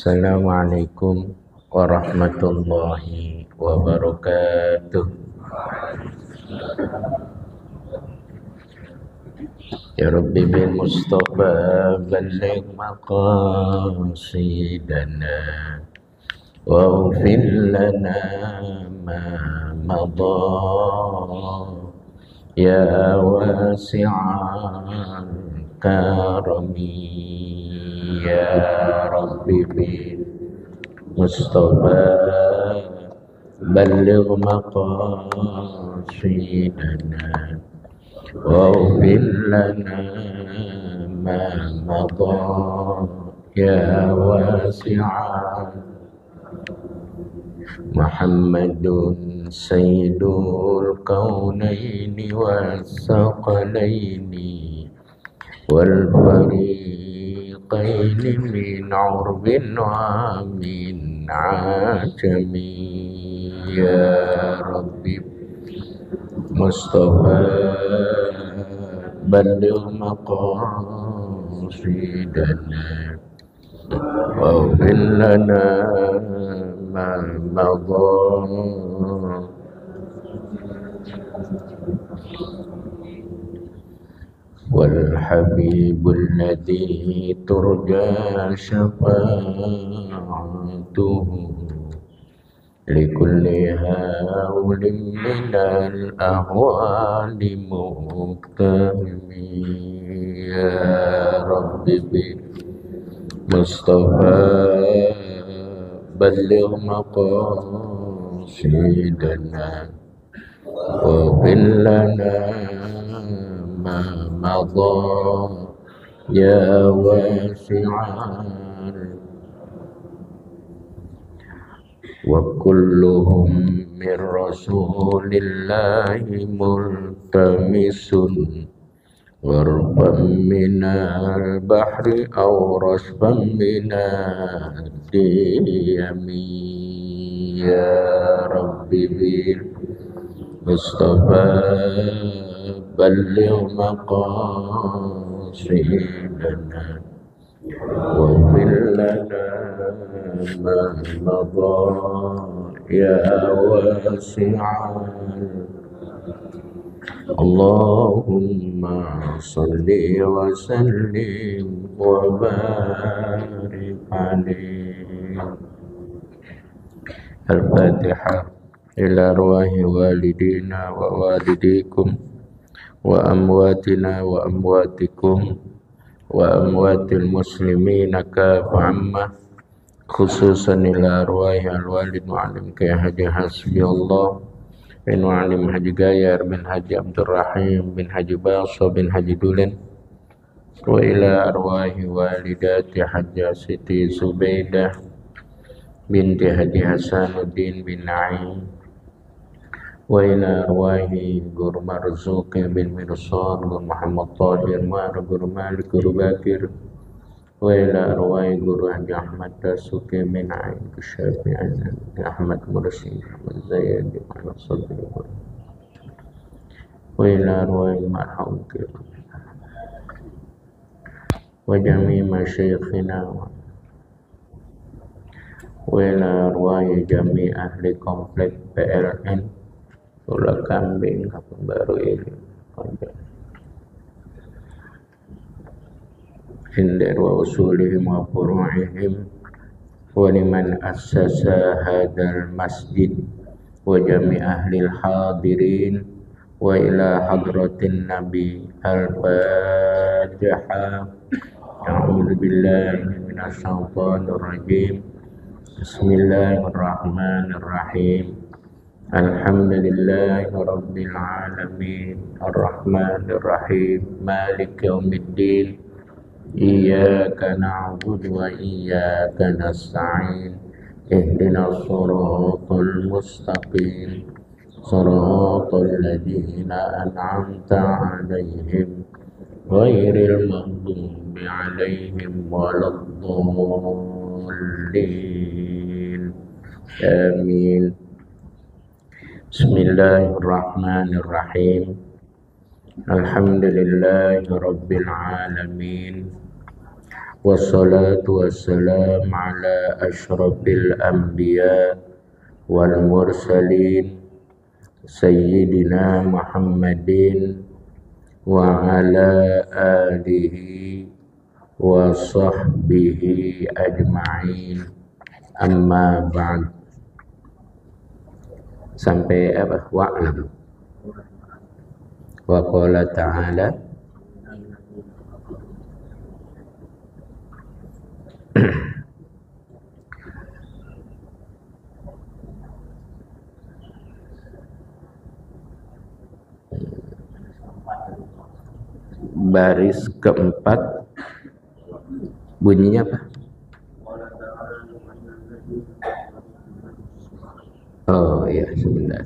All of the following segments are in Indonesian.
Assalamualaikum warahmatullahi wabarakatuh. Ya Rabbi bil Mustafa balligh maqasidana waghfir lana ma madha ya wasi'al karami ya Rabbi bil Mustafa balligh maqasidana waghfir lana ma madha ya wasi'al Muhammadun sayyidul kaunaini wassaqalaini wal fariqaini min urbin wa min ajami ya Rabbi Mustafa balligh maqasidana waghfir lana ma madha wal habibul ladzi turja syafa'atuhu likulli hawlin minal ahwali muqtami ya Rabbi bil Mustafa balligh maqasidana waghfir lana ma madha ya wasi'al wa kulluhum min rasulillahi multamisun warfan minal bahri aw rasfan minad diyami ya Rabbi bil Mustafa balligh maqasidana waghfir lana ma madha ya wasi'al Allahumma salli wa sallim wa barik alaihi. Al-Fatihah ila arwahi walidina wa walidikum wa amwatina wa amwatikum wa amwatil muslimina kafa'amma khususan ila arwahi al-walid mu'alim kaya haji hasbi Allah bin Mu'alim Haji Gayar bin Haji Abdurrahim bin Haji Baso bin Haji Dulen wa ila arwahi walidati Haji Siti Zubaidah binti Haji Hasanuddin bin Na'im wa ila arwahi Guru Marzuki bin Mirsad Guru Muhammad Tahir Mar Guru Malik Guru Bakir wa ila arwahi Guru Haji Ahmad Dasuki bin Ain Syafi'an Ahmad Mursi Ahmad Zaid Ahmad Sadri wa ila arwahi marhum wa jami' masyayikhina wa ila arwahi jami' ahli komplek PLN Ula Kambing Kampung Baru ini Hindar wa usulihim wa furu'ihim wa liman assasa hadal masjid wa jami' ahlil hadirin wa ila hadratin nabi al-Fatiha. A'udzu billahi minasy syaithanir rajim. Bismillahirrahmanirrahim. Alhamdulillahi rabbil alamin arrahmanir rahim maliki yaumiddin iyyaka na'budu wa iyyaka nasta'in ihdinas siratal mustaqim siratal ladzina an'amta 'alaihim ghairil maghdubi 'alaihim waladdallin amin. Bismillahirrahmanirrahim. Alhamdulillahi rabbil alamin wassalatu wassalam ala ashrafil anbiya wal mursalin sayyidina Muhammadin wa ala alihi wa sahbihi ajma'in, amma ba'd. Sampai apa? Wa'lam wa qala ta'ala baris keempat bunyinya apa? Oh iya, sebentar.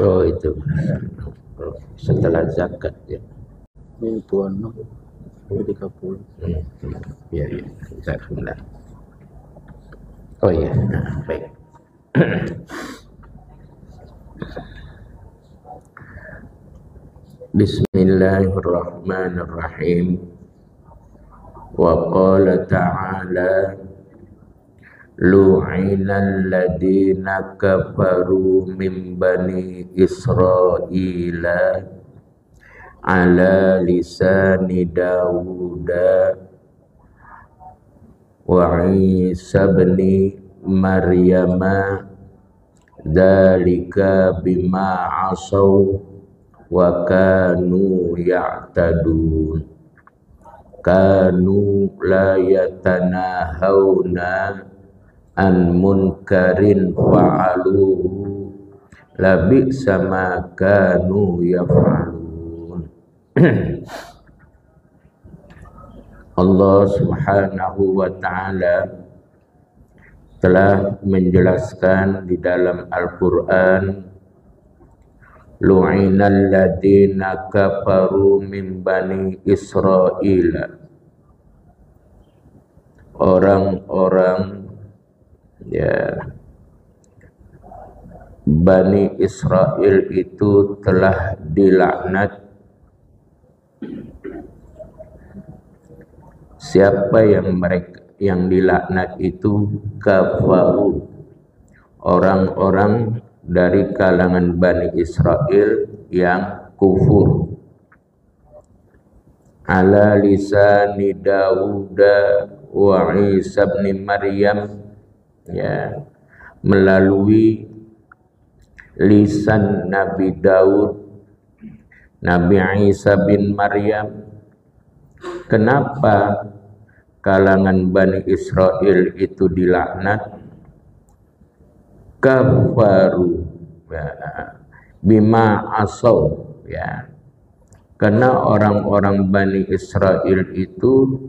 Oh itu setelah zakat ya. Ini 26, 30. Ya, zakat. Oh iya, nah, baik. Bismillahirrahmanirrahim. Wa qala ta'ala lu'inal ladina kafaru min bani Israila ala lisani Dawuda wa Isa bin Maryama dzalika bima asaw wa kanu ya'tadun kanu la yatanahawna an munkarin fa'aluhu labi'sa ma kanu yaf'alun. Allah Subhanahu wa ta'ala telah menjelaskan di dalam Al-Qur'an, lu'inal ladina kafaru min bani Israila, orang-orang ya Bani Israel itu telah dilaknat. Siapa yang dilaknat itu? Kafaru, orang-orang dari kalangan Bani Israel yang kufur. Ala lisani Dawud wa Isa bin Maryam, ya, melalui lisan Nabi Daud, Nabi Isa bin Maryam. Kenapa kalangan Bani Israel itu dilaknat? Kafaru ya, bima asaw, ya, karena orang-orang Bani Israel itu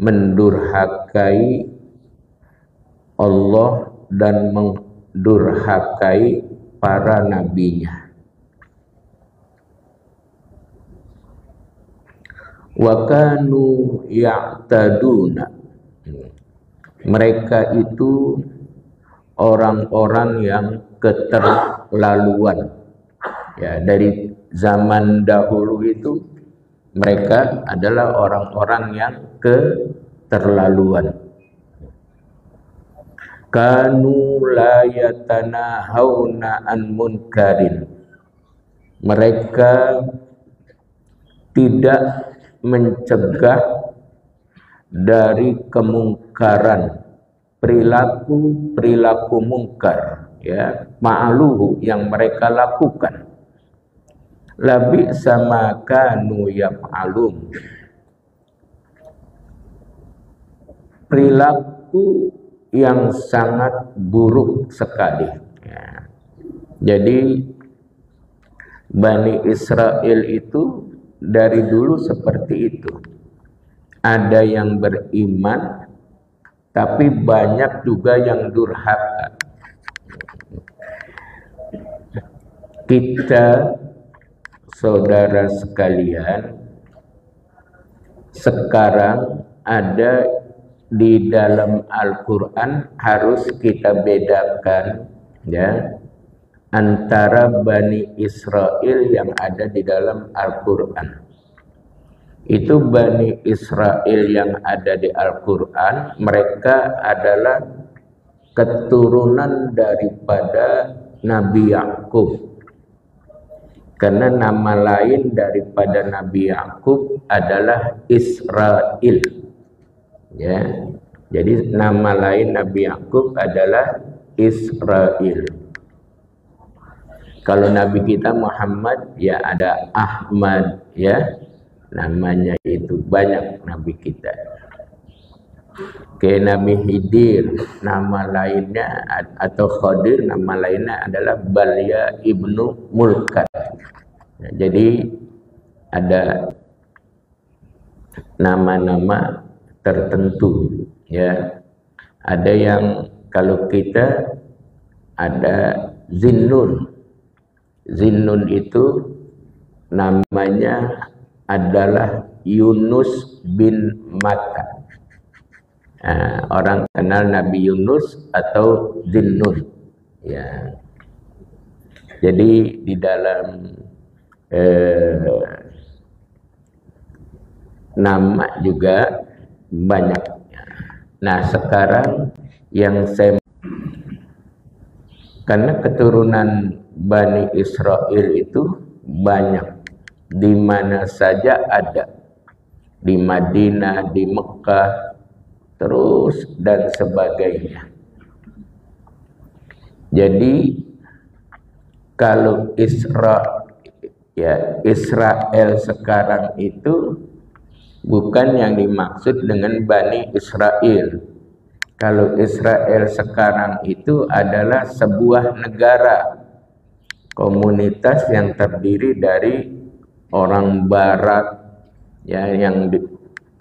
mendurhakai Allah dan mendurhakai para nabinya. Wa kanu ya'taduna, mereka itu orang-orang yang keterlaluan. Ya, dari zaman dahulu itu mereka adalah orang-orang yang keterlaluan. Kanu la yatanahawna an munkarin, mereka tidak mencegah dari kemungkaran, perilaku mungkar, ya, ma'aluhu yang mereka lakukan. Labi sama kanu yaf'alun, perilaku yang sangat buruk sekali. Ya. Jadi Bani Israel itu dari dulu seperti itu. Ada yang beriman, tapi banyak juga yang durhaka. Kita, saudara sekalian, sekarang ada di dalam Al-Quran harus kita bedakan, ya, antara Bani Israel yang ada di dalam Al-Quran. Itu Bani Israel yang ada di Al-Quran, mereka adalah keturunan daripada Nabi Yakub. Karena nama lain daripada Nabi Yakub adalah Israel. Ya. Jadi nama lain Nabi Yakub adalah Israel. Kalau Nabi kita Muhammad, ya ada Ahmad, ya. Namanya itu banyak Nabi kita. Kayak Nabi Khidir, nama lainnya atau Khadir, nama lainnya adalah Balya ibnu Mulkan. Nah, jadi ada nama-nama tertentu, ya. Ada yang kalau kita ada Zinnun. Zinnun itu namanya adalah Yunus bin Matta. Nah, orang kenal Nabi Yunus atau Zinnun, ya. Jadi di dalam nama juga banyak. Nah, sekarang yang saya, karena keturunan Bani Israel itu banyak, di mana saja ada, di Madinah, di Mekah, terus dan sebagainya. Jadi kalau Israel sekarang itu bukan yang dimaksud dengan Bani Israel. Kalau Israel sekarang itu adalah sebuah negara, komunitas yang terdiri dari orang Barat, ya, yang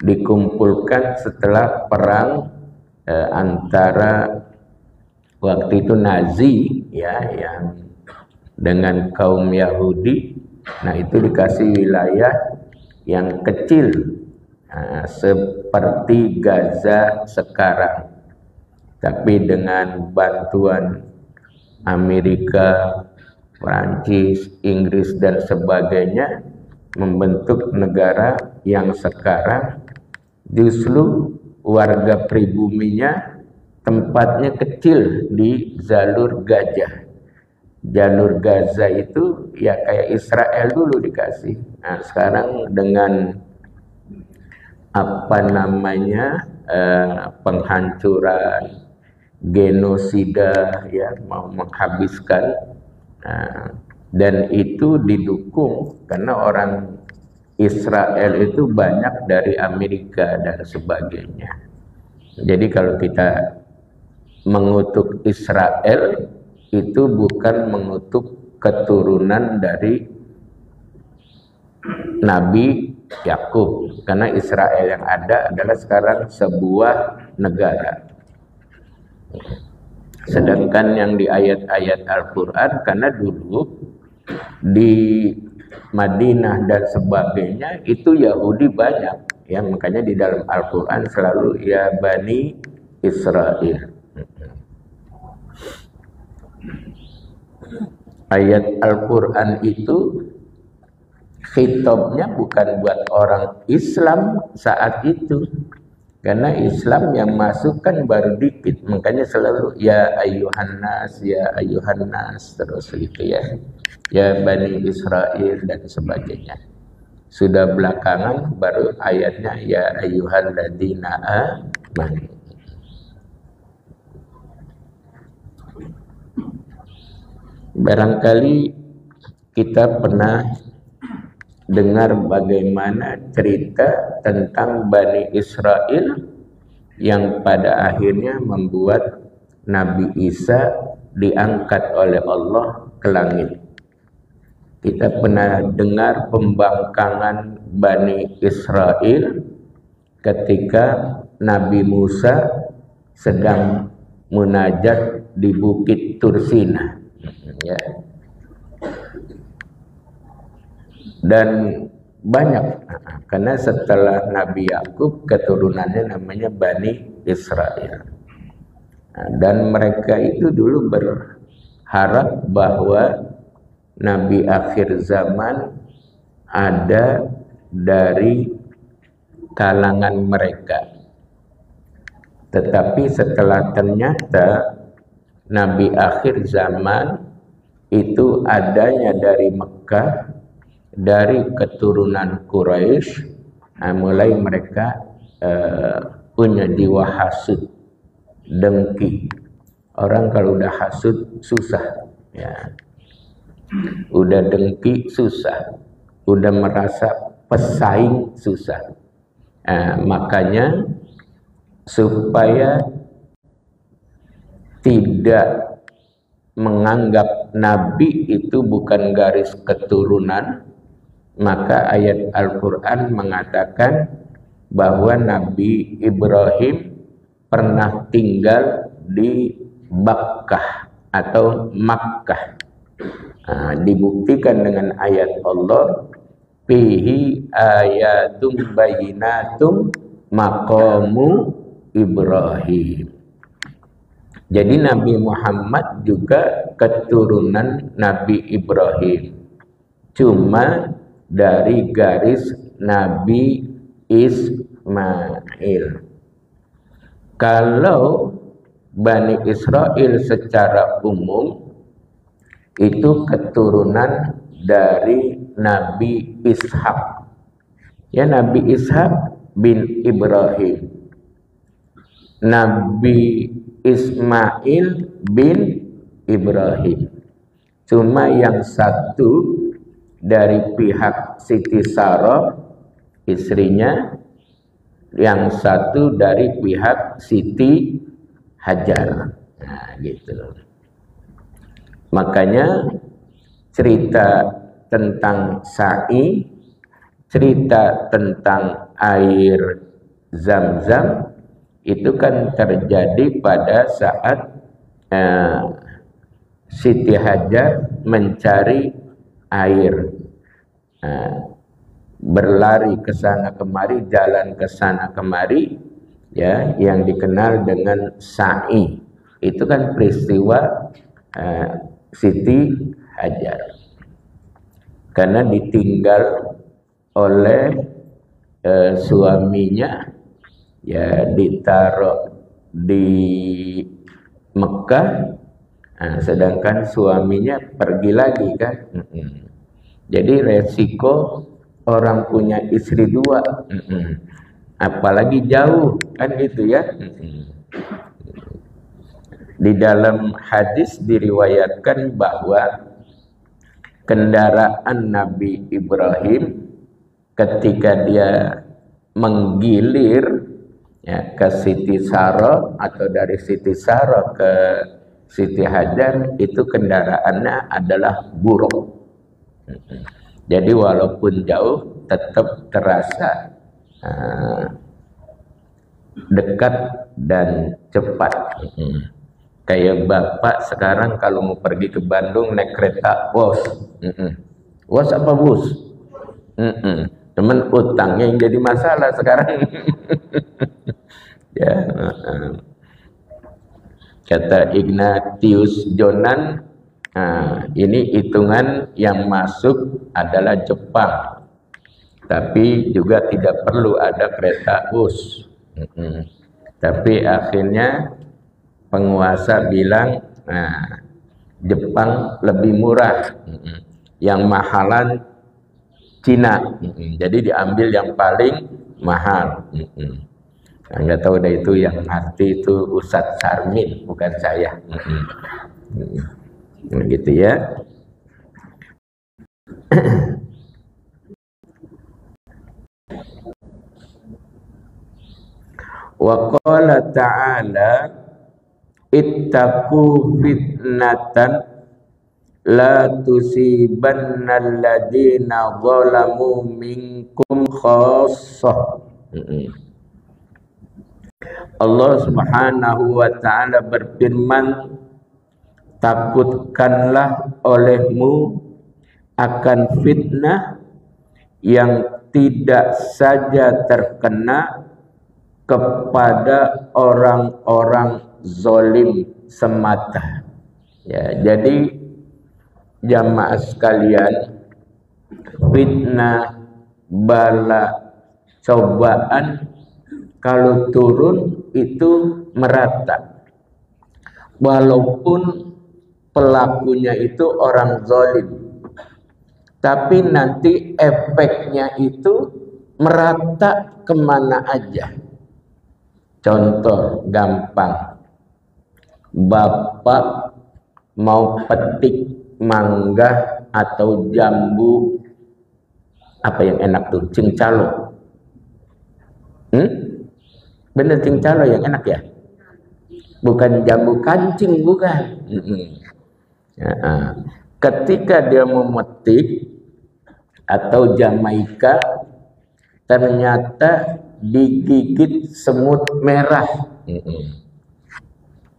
dikumpulkan setelah perang antara waktu itu Nazi, ya, yang dengan kaum Yahudi. Nah, itu dikasih wilayah yang kecil, seperti Gaza sekarang, tapi dengan bantuan Amerika, Prancis, Inggris dan sebagainya, membentuk negara yang sekarang justru warga pribuminya tempatnya kecil di jalur Gaza. Jalur Gaza itu ya kayak Israel dulu dikasih. Nah, sekarang dengan apa namanya penghancuran, genosida, ya, mau menghabiskan, dan itu didukung karena orang Israel itu banyak dari Amerika dan sebagainya. Jadi kalau kita mengutuk Israel, itu bukan mengutuk keturunan dari Nabi Yakub, karena Israel yang ada adalah sekarang sebuah negara. Sedangkan yang di ayat-ayat Al-Quran, karena dulu di Madinah dan sebagainya itu Yahudi banyak, ya, makanya di dalam Al-Quran selalu ya Bani Israel. Ayat Al-Quran itu khitabnya bukan buat orang Islam saat itu, karena Islam yang masuk kan baru dikit, makanya selalu ya ayyuhan nas, ya ayyuhan nas, terus gitu, ya, ya Bani Israel dan sebagainya. Sudah belakangan baru ayatnya ya ayyuhal ladzina amanu. Barangkali kita pernah dengar bagaimana cerita tentang Bani Israel yang pada akhirnya membuat Nabi Isa diangkat oleh Allah ke langit. Kita pernah dengar pembangkangan Bani Israel ketika Nabi Musa sedang munajat di Bukit Tursina, ya. Dan banyak, karena setelah Nabi Yakub keturunannya namanya Bani Israel. Dan mereka itu dulu berharap bahwa Nabi akhir zaman ada dari kalangan mereka. Tetapi setelah ternyata Nabi akhir zaman itu adanya dari Mekah, dari keturunan Quraisy, mulai mereka punya jiwa hasud, dengki. Orang kalau udah hasud susah, ya. Udah dengki susah, udah merasa pesaing susah. Makanya supaya tidak menganggap Nabi itu bukan garis keturunan, maka ayat Al-Quran mengatakan bahwa Nabi Ibrahim pernah tinggal di Bakkah atau Makkah. Dibuktikan dengan ayat Allah, fihi ayatum bayinatum maqamu Ibrahim. Jadi Nabi Muhammad juga keturunan Nabi Ibrahim, cuma dari garis Nabi Ismail. Kalau Bani Israel secara umum itu keturunan dari Nabi Ishak. Ya, Nabi Ishak bin Ibrahim, Nabi Ismail bin Ibrahim. Cuma yang satu dari pihak Siti Sarah istrinya, yang satu dari pihak Siti Hajar. Nah, gitu. Makanya cerita tentang sa'i, cerita tentang air Zam-Zam itu kan terjadi pada saat Siti Hajar mencari air, berlari ke sana kemari, jalan ke sana kemari, ya, yang dikenal dengan sa'i. Itu kan peristiwa Siti Hajar, karena ditinggal oleh suaminya, ya, ditaruh di Mekah, sedangkan suaminya pergi lagi kan. Jadi resiko orang punya istri dua, apalagi jauh kan gitu ya. Di dalam hadis diriwayatkan bahwa kendaraan Nabi Ibrahim ketika dia menggilir, ya, ke Siti Sarah atau dari Siti Sarah ke Siti Hajar, itu kendaraannya adalah buruk. Jadi walaupun jauh tetap terasa dekat dan cepat. Kayak bapak sekarang kalau mau pergi ke Bandung naik kereta WOS. WOS apa bus? Temen utangnya yang jadi masalah sekarang. Ya, kata Ignatius Jonan, ini hitungan yang masuk adalah Jepang, tapi juga tidak perlu ada kereta bus. Tapi akhirnya penguasa bilang, Jepang lebih murah, yang mahalan Cina. Jadi diambil yang paling mahal. Nggak tahu deh, itu yang ngerti itu Ustadz Sarmin, bukan saya. Gitu ya. Wa qala ta'ala ittaqu fitnatan la tusibanna alladhina zalamu minkum khassah. Allah Subhanahu wa ta'ala berfirman, takutkanlah olehmu akan fitnah yang tidak saja terkena kepada orang-orang zalim semata. Ya, jadi jamaah sekalian, fitnah, bala, cobaan kalau turun itu merata. Walaupun pelakunya itu orang zalim, tapi nanti efeknya itu merata kemana aja. Contoh gampang, bapak mau petik mangga atau jambu, apa yang enak tuh, cincalo. Bener cincalo yang enak ya? Bukan jambu kancing, bukan. Ketika dia memetik atau Jamaika, ternyata digigit semut merah.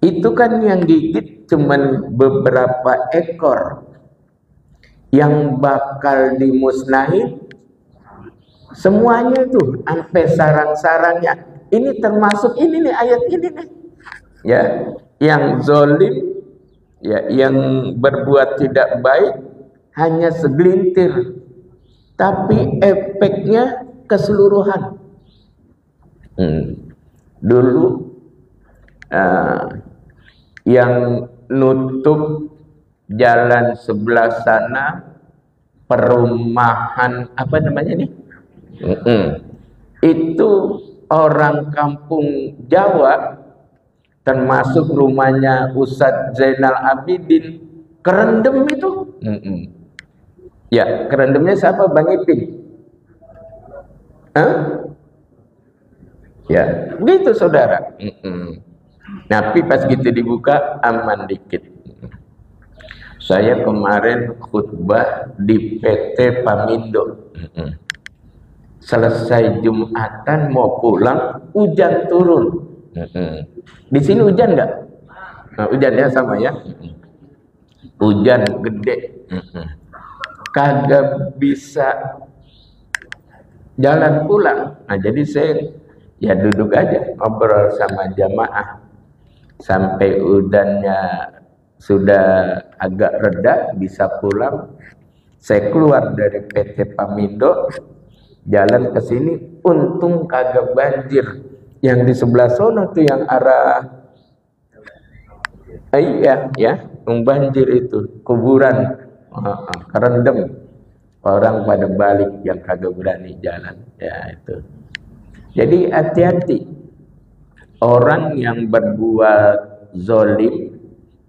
Itu kan yang gigit cuman beberapa ekor, yang bakal dimusnahin semuanya tuh, sampai sarang-sarangnya. Ini termasuk ini nih, ayat ini nih, ya, yang zalim, ya, yang berbuat tidak baik hanya segelintir, tapi efeknya keseluruhan. Dulu yang nutup jalan sebelah sana, perumahan apa namanya nih? Itu orang kampung Jawa, termasuk rumahnya Ustadz Zainal Abidin, kerendam itu. Ya, kerendamnya siapa? Bang Ipin. Ya, begitu saudara. Tapi pas gitu dibuka, aman dikit. Saya kemarin khutbah di PT Pamindo. Selesai Jumatan mau pulang, hujan turun. Di sini hujan nggak? Nah, hujannya sama ya. Hujan gede. Kagak bisa jalan pulang. Nah, jadi saya ya duduk aja ngobrol sama jamaah sampai hujannya sudah agak reda, bisa pulang. Saya keluar dari PT Pamindo, jalan ke sini, untung kagak banjir. Yang di sebelah sono tuh yang arah ya, banjir itu, kuburan, kerendam. Orang pada balik yang kagak berani jalan, ya itu. Jadi hati-hati. Orang yang berbuat zalim,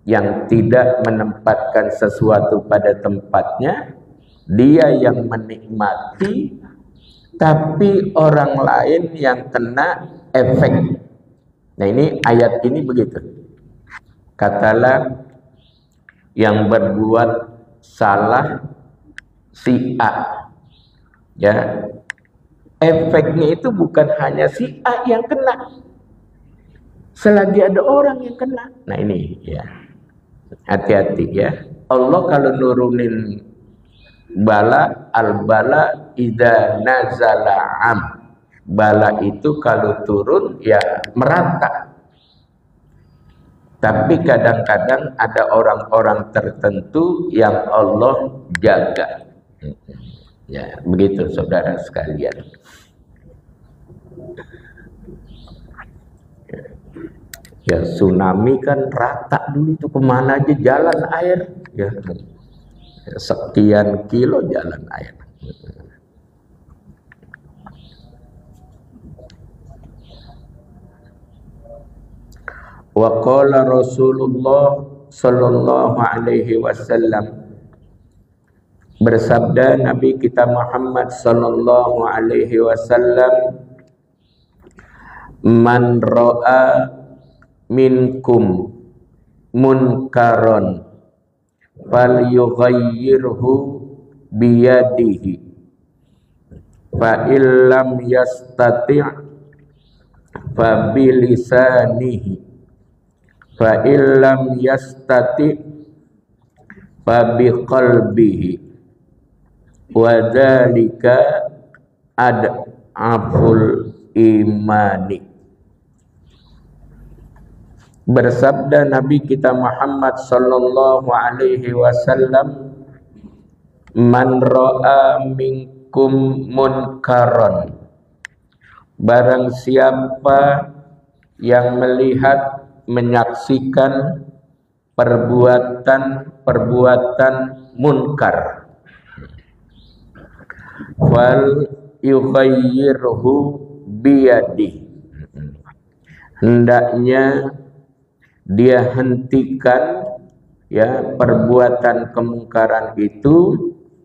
yang tidak menempatkan sesuatu pada tempatnya, dia yang menikmati, tapi orang lain yang kena efek. Nah, ini ayat ini begitu. Katalah yang berbuat salah si A, ya, efeknya itu bukan hanya si A yang kena, selagi ada orang yang kena. Nah ini ya, hati-hati ya. Allah kalau nurunin bala, al-bala idza nazala am, bala itu kalau turun ya merata. Tapi kadang-kadang ada orang-orang tertentu yang Allah jaga. Ya, begitu saudara sekalian. Ya, tsunami kan rata dulu itu, kemana aja jalan air. Ya, sekian kilo jalan air. Wa qala Rasulullah sallallahu alaihi wasallam, bersabda Nabi kita Muhammad sallallahu alaihi wasallam, Man ra'a minkum munkaron falyughayyirhu biyadihi fa illam yastati' fa bilisanihi fa illam yastati' fa biqalbihi wa dzalika ad'aful imani. Bersabda Nabi kita Muhammad sallallahu alaihi wasallam, man ra'a minkum munkaron, barang siapa yang melihat, menyaksikan perbuatan munkar, fal yughayyirhu biyadihi, hendaknya dia hentikan ya perbuatan kemungkaran itu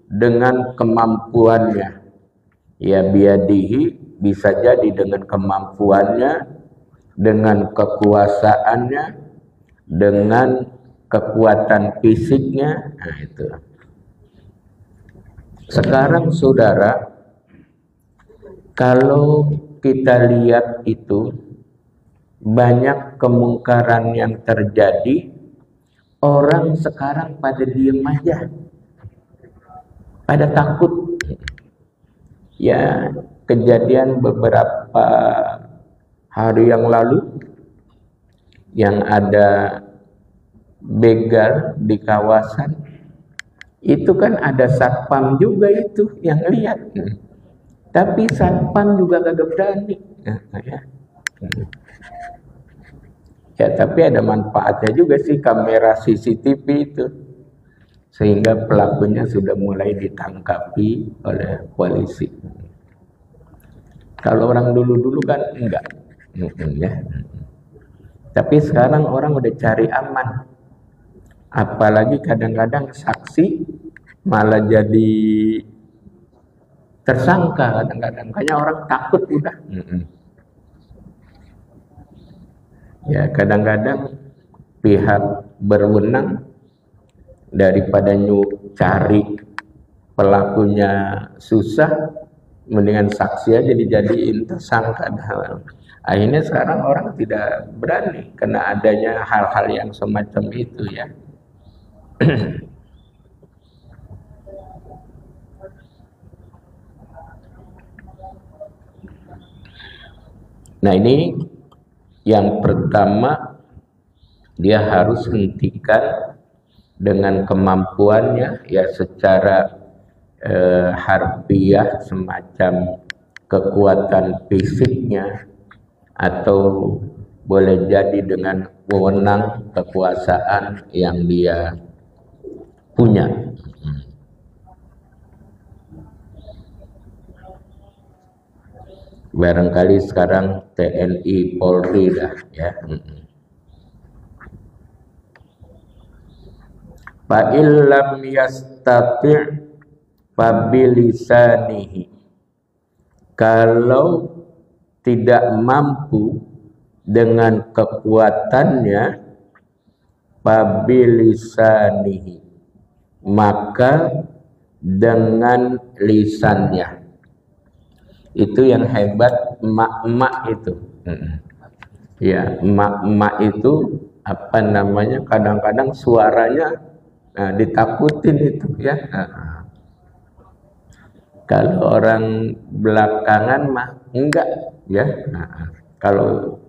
dengan kemampuannya. Ya biadihi bisa jadi dengan kemampuannya, dengan kekuasaannya, dengan kekuatan fisiknya. Nah itu. Sekarang saudara, kalau kita lihat itu banyak kemungkaran yang terjadi, orang sekarang pada diem aja, pada takut. Ya, kejadian beberapa hari yang lalu yang ada begal di kawasan itu kan ada satpam juga itu yang lihat, tapi satpam juga kagak berani. Ya, tapi ada manfaatnya juga sih kamera CCTV itu, sehingga pelakunya sudah mulai ditangkapi oleh polisi. Kalau orang dulu-dulu kan enggak, ya. Tapi sekarang orang udah cari aman, apalagi kadang-kadang saksi malah jadi tersangka kadang-kadang, makanya orang takut udah. Ya, kadang-kadang pihak berwenang daripada cari pelakunya susah, mendingan saksi aja dijadiin tersangka. Akhirnya sekarang orang tidak berani karena adanya hal-hal yang semacam itu ya. Nah ini yang pertama, dia harus hentikan dengan kemampuannya ya, secara harfiah semacam kekuatan fisiknya, atau boleh jadi dengan wewenang kekuasaan yang dia punya. Barangkali sekarang TNI Polri dah ya. Fa illam yastati' fa bilisanihi, kalau tidak mampu dengan kekuatannya, fa bilisanihi, maka dengan lisannya. Itu yang hebat emak-emak itu. Ya, emak-emak itu apa namanya, kadang-kadang suaranya ditakutin itu ya. Kalau orang belakangan mah enggak ya. Kalau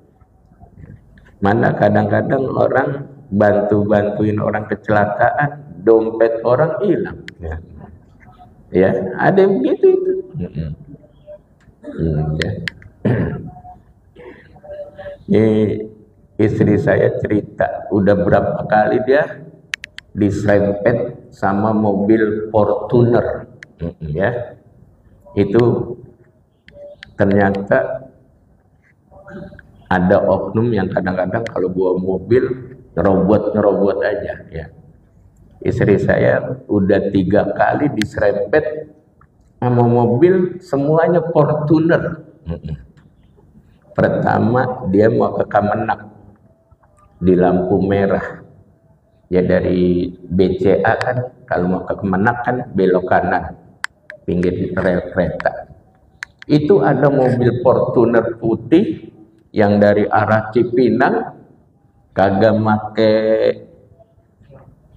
mana kadang-kadang orang bantuin orang kecelakaan, dompet orang hilang ya. Ya, ada yang begitu itu. Ya. Ini istri saya cerita, udah berapa kali dia diserempet sama mobil Fortuner, ya. Itu ternyata ada oknum yang kadang-kadang kalau bawa mobil ngerobot aja, ya. Istri saya udah 3 kali diserempet sama mobil, semuanya Fortuner. Pertama dia mau ke Kemenak di lampu merah. Ya dari BCA kan kalau mau ke Kemenak kan belok kanan pinggir rel kereta. Itu ada mobil Fortuner putih yang dari arah Cipinang kagak make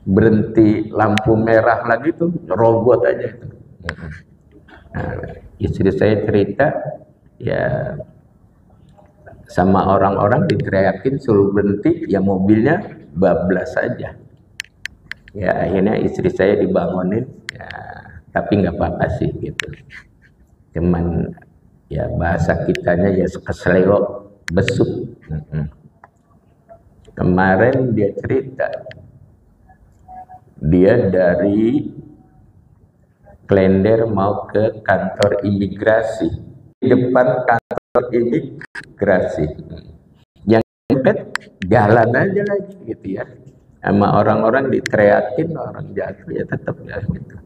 berhenti lampu merah lagi tuh, robot aja itu. Nah, istri saya cerita ya sama orang-orang diteriakin suruh berhenti, ya mobilnya bablas saja. Ya akhirnya istri saya dibangunin, ya, tapi nggak apa-apa sih gitu. Cuman ya bahasa kitanya ya keseleo besuk. Kemarin dia cerita, dia dari Klender mau ke kantor imigrasi. Di depan kantor imigrasi, yang jalan aja lagi gitu ya. Sama orang-orang diteriakin, orang jatuh ya tetap ya gitu.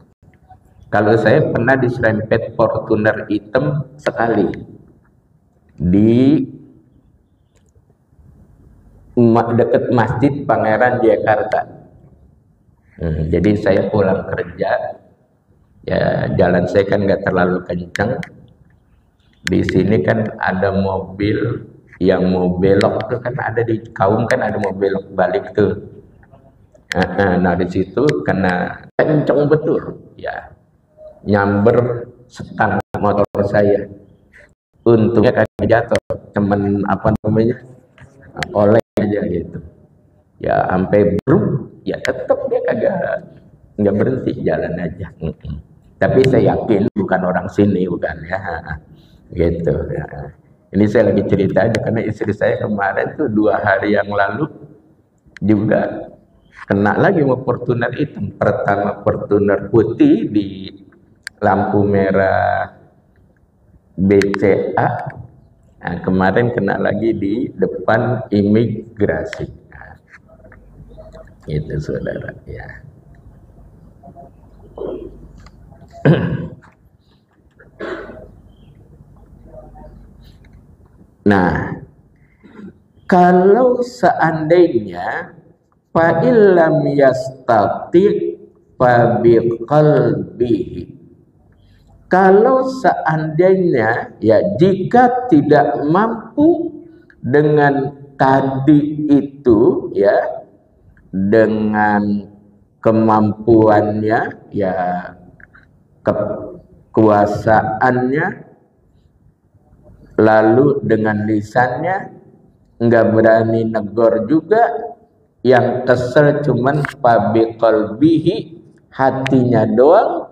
Kalau saya pernah diserempet Fortuner hitam sekali di dekat Masjid Pangeran Jakarta. Jadi saya pulang kerja, ya jalan saya kan nggak terlalu kencang. Di sini kan ada mobil yang mau belok tuh kan ada di Kaum kan ada mau belok balik tuh. Nah di situ kena kencang betul, ya nyamber stang motor saya. Untungnya kagak jatuh, cuman apa namanya oleh aja gitu. Ya sampai bruk, ya tetap dia nggak berhenti, jalan aja. Tapi saya yakin bukan orang sini, bukan ya, gitu. Ya. Ini saya lagi cerita aja karena istri saya kemarin tuh 2 hari yang lalu juga kena lagi mau Fortuner hitam. Pertama Fortuner putih di lampu merah BCA. Nah, kemarin kena lagi di depan imigrasi. Nah, itu saudara ya. Nah, kalau seandainya fa'illam yastati fa biqalbihi, kalau seandainya ya jika tidak mampu dengan tadi itu ya, dengan kemampuannya ya, kekuasaannya, lalu dengan lisannya nggak berani negor juga, yang kesel cuman fabiqalbihi, hatinya doang,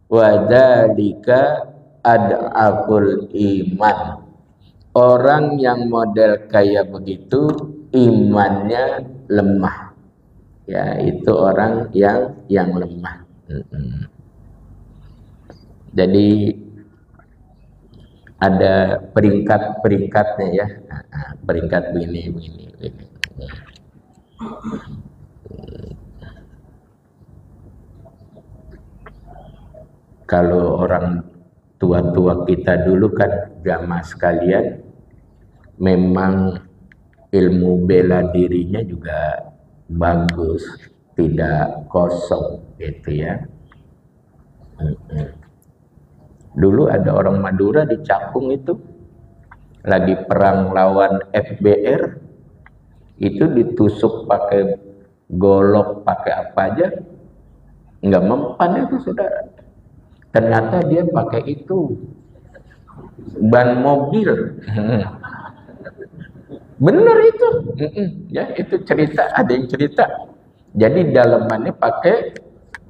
wadzalika ad'aful iman. Orang yang model kayak begitu imannya lemah. Ya, itu orang yang lemah. Jadi ada peringkat-peringkatnya ya. Peringkat begini. Kalau orang tua-tua kita dulu kan jamaah sekalian, memang ilmu bela dirinya juga bagus, tidak kosong gitu ya. Dulu ada orang Madura di Cakung itu lagi perang lawan FBR, itu ditusuk pakai golok, pakai apa aja nggak mempan itu saudara. Ternyata dia pakai itu ban mobil. Bener itu. Ya, itu cerita, ada yang cerita. Jadi dalamannya pakai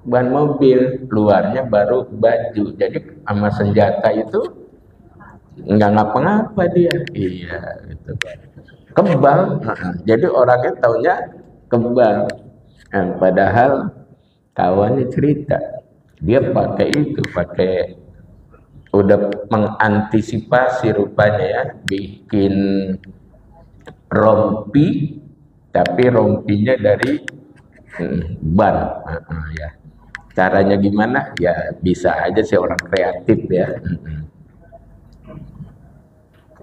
ban mobil, luarnya baru baju. Jadi sama senjata itu nggak ngapa-ngapa dia. Iya, gitu. Kebal. Jadi orangnya taunya kebal. Nah, padahal kawannya cerita, dia pakai itu, udah mengantisipasi rupanya ya, bikin rompi, tapi rompinya dari ban. Ya. Caranya gimana? Ya bisa aja sih orang kreatif ya.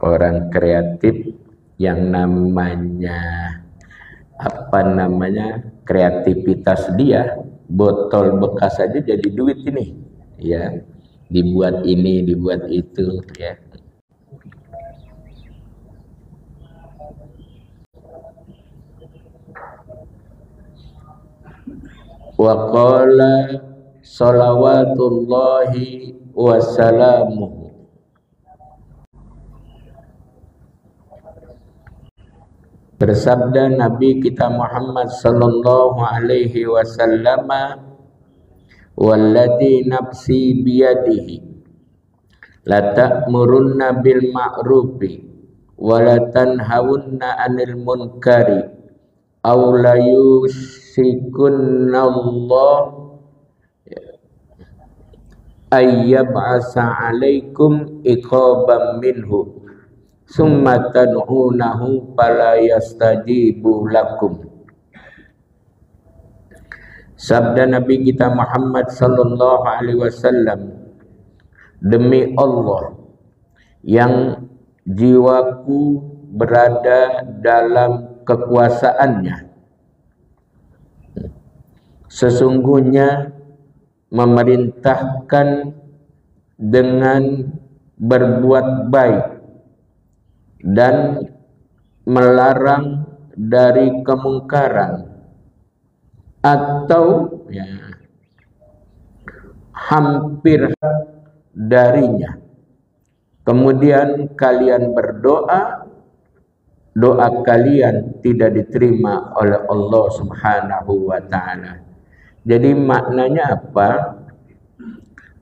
orang kreatif yang namanya kreativitas dia, botol bekas aja jadi duit ini, ya, dibuat ini dibuat itu, ya. Wa qala salawatullahi wassalamuhu, bersabda Nabi kita Muhammad sallallahu alaihi wasallam, walladzi nafsi biyadihi la ta'murunna bil ma'rufi wa la tanhawunna 'anil munkari aw la yusikunallah ayyab'asa 'alaikum iqaban minhu summa tad'unahu fala yastajibu lakum. Sabda Nabi kita Muhammad sallallahu alaihi wasallam, demi Allah yang jiwaku berada dalam kekuasaannya, sesungguhnya memerintahkan dengan berbuat baik dan melarang dari kemungkaran atau hampir darinya. Kemudian kalian berdoa, doa kalian tidak diterima oleh Allah Subhanahu wa ta'ala. Jadi maknanya apa?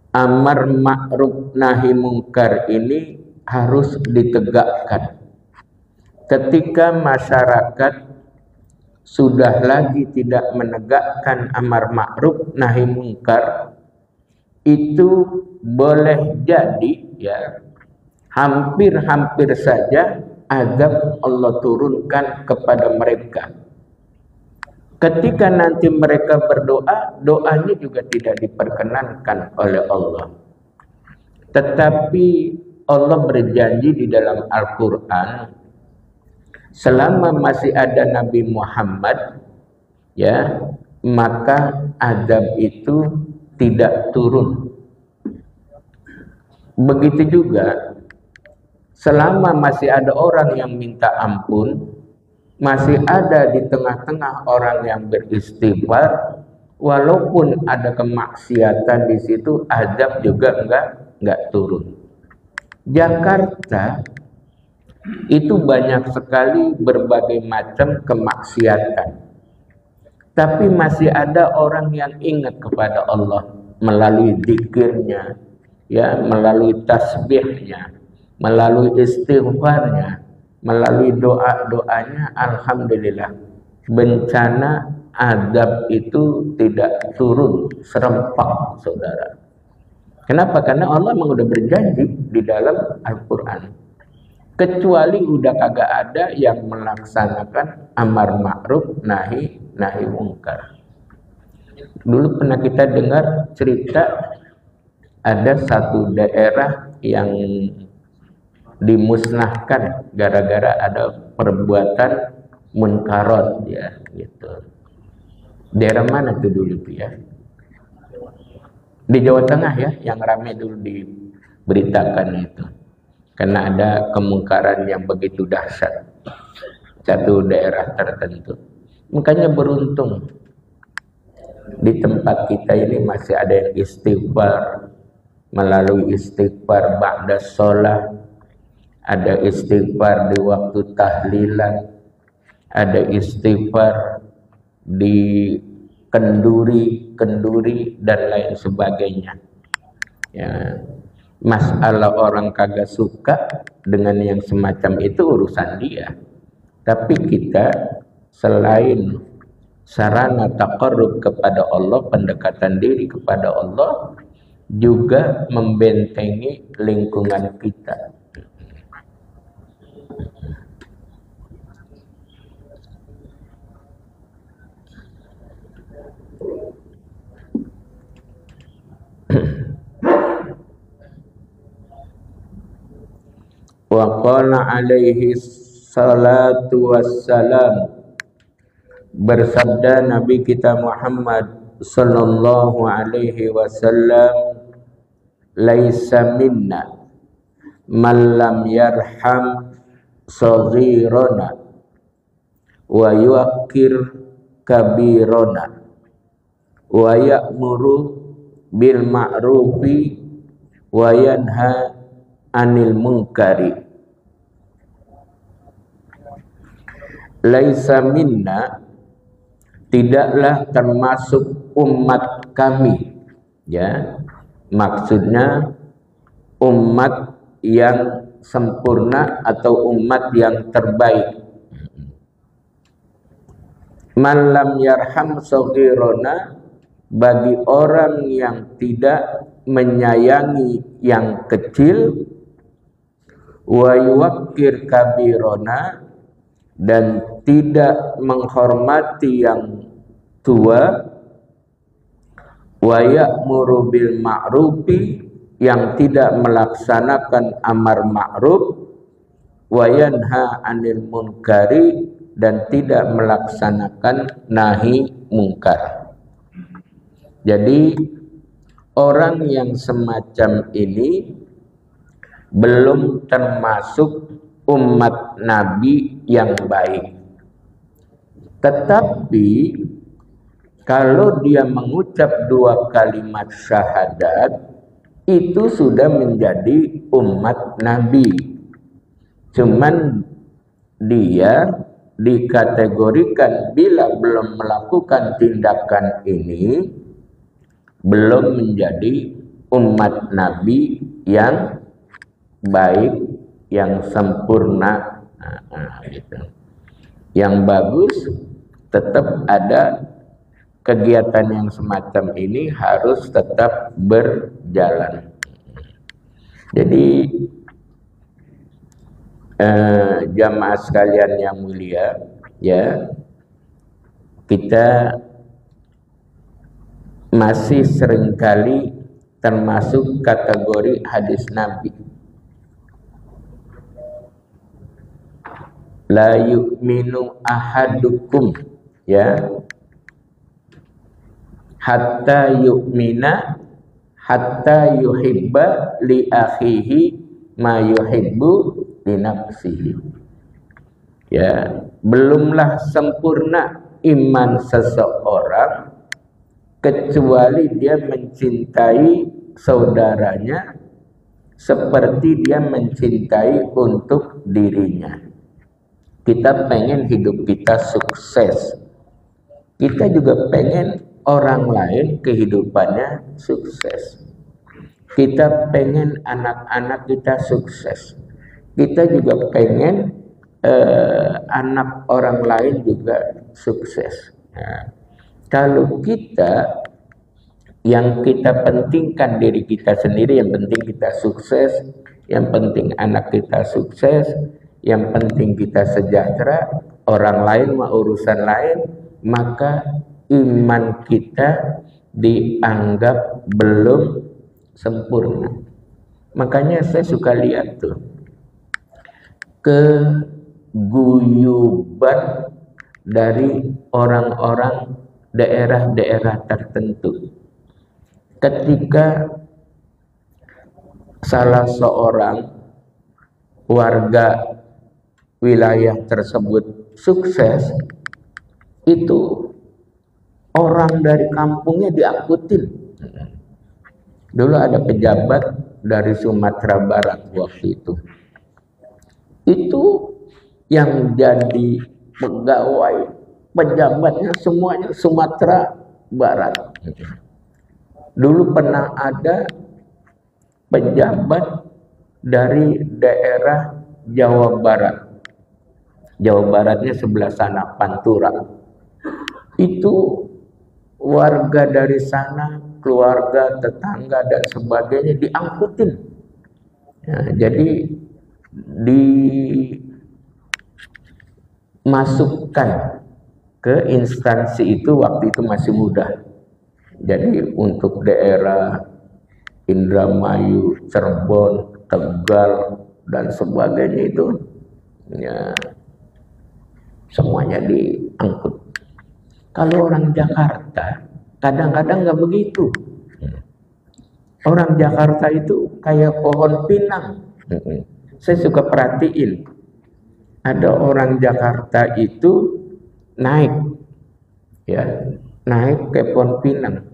Amar ma'ruf nahi mungkar ini harus ditegakkan. Ketika masyarakat sudah lagi tidak menegakkan amar ma'ruf nahi mungkar, itu boleh jadi, ya, hampir-hampir saja azab Allah turunkan kepada mereka. Ketika nanti mereka berdoa, doanya juga tidak diperkenankan oleh Allah. Tetapi Allah berjanji di dalam Al-Quran, selama masih ada Nabi Muhammad, ya, maka azab itu tidak turun. Begitu juga selama masih ada orang yang minta ampun, masih ada di tengah-tengah orang yang beristighfar, walaupun ada kemaksiatan di situ, azab juga enggak turun. Jakarta itu banyak sekali berbagai macam kemaksiatan, tapi masih ada orang yang ingat kepada Allah melalui zikirnya, ya, melalui tasbihnya, melalui istighfarnya, melalui doa-doanya. Alhamdulillah, bencana azab itu tidak turun serempak, saudara. Kenapa? Karena Allah memang udah berjanji di dalam Al-Quran. Kecuali udah kagak ada yang melaksanakan amar ma'ruf nahi mungkar. Dulu pernah kita dengar cerita, ada satu daerah yang dimusnahkan gara-gara ada perbuatan munkarat, ya, gitu. Daerah mana tuh dulu tuh, ya? Di Jawa Tengah, ya, yang ramai dulu diberitakan itu. Karena ada kemungkaran yang begitu dahsyat satu daerah tertentu. Makanya beruntung di tempat kita ini masih ada yang istighfar, melalui istighfar ba'da sholat, ada istighfar di waktu tahlilan, ada istighfar di kenduri dan lain sebagainya. Ya, masalah orang kagak suka dengan yang semacam itu urusan dia. Tapi kita selain sarana taqarrub kepada Allah, pendekatan diri kepada Allah, juga membentengi lingkungan kita. Wa qala alaihi salatu wassalam, bersabda Nabi kita Muhammad sallallahu alaihi wasallam, laisa minna man lam yarham saghirana wa yuqir kabirana wa ya'muru bil ma'rufi wa yanha anil munkari. Laisa minna, tidaklah termasuk umat kami, ya, maksudnya umat yang sempurna atau umat yang terbaik. Man lam yarham saghirana, bagi orang yang tidak menyayangi yang kecil, wa yuwaqqir kabirona, dan tidak menghormati yang tua, wa ya'muru bil ma'rufi, yang tidak melaksanakan amar ma'ruf, wa yanha 'anil munkari, dan tidak melaksanakan nahi mungkar. Jadi orang yang semacam ini belum termasuk umat Nabi yang baik. Tetapi kalau dia mengucap 2 kalimat syahadat, itu sudah menjadi umat Nabi. Cuman dia dikategorikan bila belum melakukan tindakan ini, belum menjadi umat Nabi yang baik, yang sempurna. Gitu. Yang bagus, tetap ada kegiatan yang semacam ini harus tetap berjalan. Jadi jamaah sekalian yang mulia, ya, kita masih seringkali termasuk kategori hadis Nabi. La yu'minu ahadukum, ya, hatta yu'mina hatta yuhibba li akhihi ma yuhibbu li nafsihi. Ya, belumlah sempurna iman seseorang kecuali dia mencintai saudaranya seperti dia mencintai untuk dirinya. Kita pengen hidup kita sukses. Kita juga pengen orang lain kehidupannya sukses. Kita pengen anak-anak kita sukses. Kita juga pengen anak orang lain juga sukses. Nah, kalau kita yang kita pentingkan diri kita sendiri, yang penting kita sukses, yang penting anak kita sukses, yang penting kita sejahtera, orang lain mah urusan lain, maka iman kita dianggap belum sempurna. Makanya saya suka lihat tuh keguyuban dari orang-orang daerah-daerah tertentu. Ketika salah seorang warga wilayah tersebut sukses, itu orang dari kampungnya diangkutin. Dulu ada pejabat dari Sumatera Barat waktu itu. Itu yang jadi pegawai, pejabatnya semuanya Sumatera Barat. Dulu pernah ada pejabat dari daerah Jawa Barat. Jawa Baratnya sebelah sana, Pantura. Itu warga dari sana, keluarga, tetangga dan sebagainya diangkutin. Nah, jadi dimasukkan ke instansi itu, waktu itu masih mudah. Jadi untuk daerah Indramayu, Cirebon, Tegal, dan sebagainya itu, ya semuanya diangkut. Kalau orang Jakarta kadang-kadang nggak begitu. Orang Jakarta itu kayak pohon pinang. Saya suka perhatiin, ada orang Jakarta itu naik, ya, naik ke pohon pinang.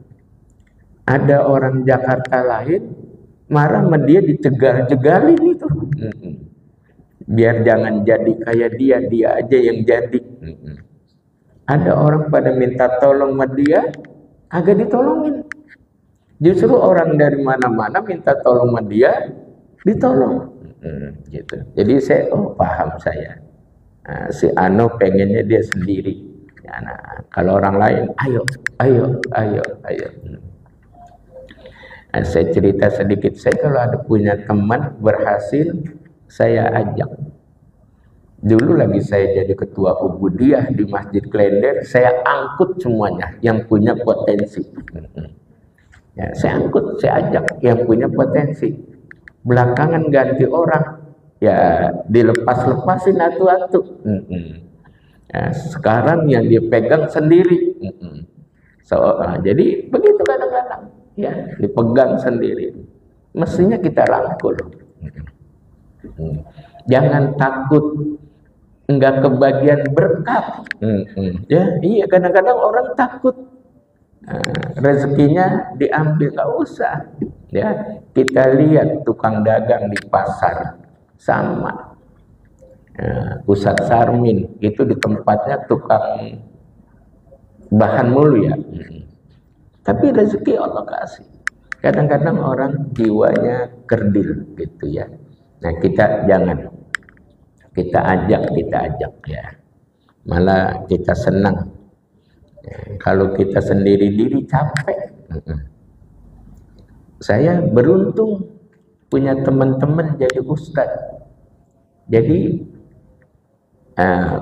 Ada orang Jakarta lain marah sama dia, dijegal-jegalin itu. Biar jangan jadi kayak dia aja yang jadi. Ada orang pada minta tolong sama dia, agak ditolongin. Justru orang dari mana-mana minta tolong sama dia, ditolong. Gitu. Jadi saya, paham saya. Si Ano pengennya dia sendiri. Ya, nah, kalau orang lain, ayo. Nah, saya cerita sedikit. Saya kalau ada punya teman berhasil, saya ajak. Dulu lagi saya jadi ketua Ubudiyah di Masjid Klender, saya angkut semuanya yang punya potensi. Ya, saya angkut, saya ajak yang punya potensi. Belakangan ganti orang, ya dilepas-lepasin atu-atu. Ya, sekarang yang dia pegang sendiri. Jadi begitu kadang-kadang, ya dipegang sendiri. Mestinya kita rangkul. Jangan takut enggak kebagian berkat. Ya, iya, kadang-kadang orang takut rezekinya diambil. Nggak usah. Ya, kita lihat tukang dagang di pasar sama. Ustadz Sarmin itu di tempatnya tukang bahan mulu ya. Tapi rezeki Allah kasih. Kadang-kadang orang jiwanya kerdil gitu ya. Nah, kita jangan. Kita ajak ya. Malah kita senang. Kalau kita sendiri diri capek. Saya beruntung punya teman-teman jadi ustadz. Jadi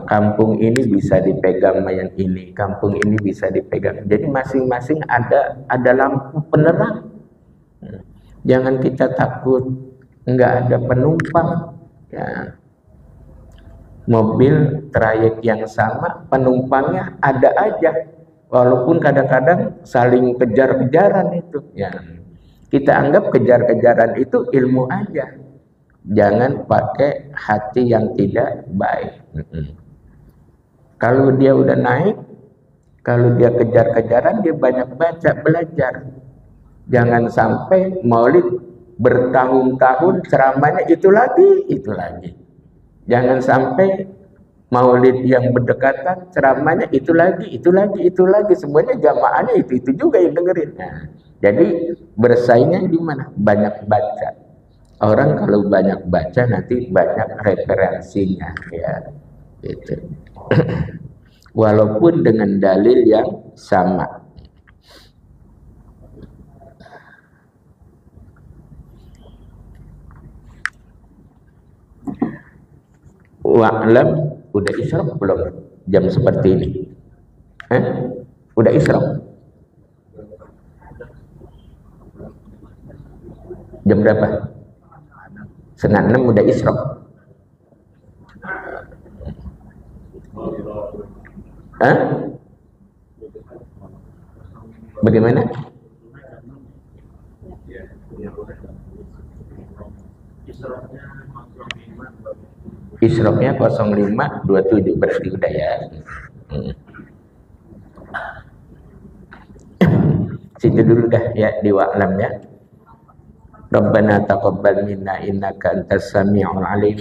kampung ini bisa dipegang sama yang ini, kampung ini bisa dipegang. Jadi masing-masing ada lampu penerang. Jangan kita takut nggak ada penumpang. Ya. Mobil trayek yang sama, penumpangnya ada aja. Walaupun kadang-kadang saling kejar-kejaran itu. Ya. Kita anggap kejar-kejaran itu ilmu aja. Jangan pakai hati yang tidak baik. Kalau dia udah naik, kalau dia kejar-kejaran, dia banyak baca, belajar. Jangan sampai maulid bertahun-tahun ceramahnya itu lagi. Jangan sampai maulid yang berdekatan ceramahnya itu lagi. Semuanya jamaahnya itu juga yang dengerin. Nah, jadi bersaingnya di mana? Banyak baca. Orang kalau banyak baca nanti banyak referensinya, ya. Gitu. Walaupun dengan dalil yang sama. Wa'lam, udah isyraq belum jam seperti ini? Udah isyraq? Jam berapa? 5:30 udah isyraq. Bagaimana? Isyraqnya 05:27 berarti udah ya. Situ dulu dah ya di wa'lam ya. Rabbana taqabbal minna innaka antas sami'ul alim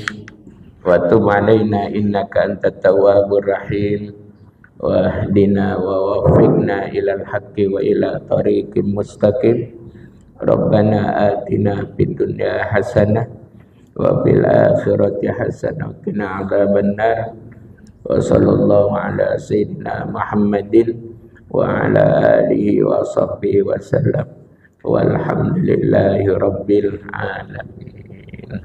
wa tub 'alaina innaka antat tawwabur rahim wa hdina wa waffiqna ilal haqqi wa ila tariqim mustaqim. Rabbana atina fid dunya hasanah wa fil akhirati hasanah wa qina adzabannar. Wa sallallahu ala sayyidina Muhammadin wa ala alihi wa sahbihi wa sallam. Walhamdulillahi rabbil alamin.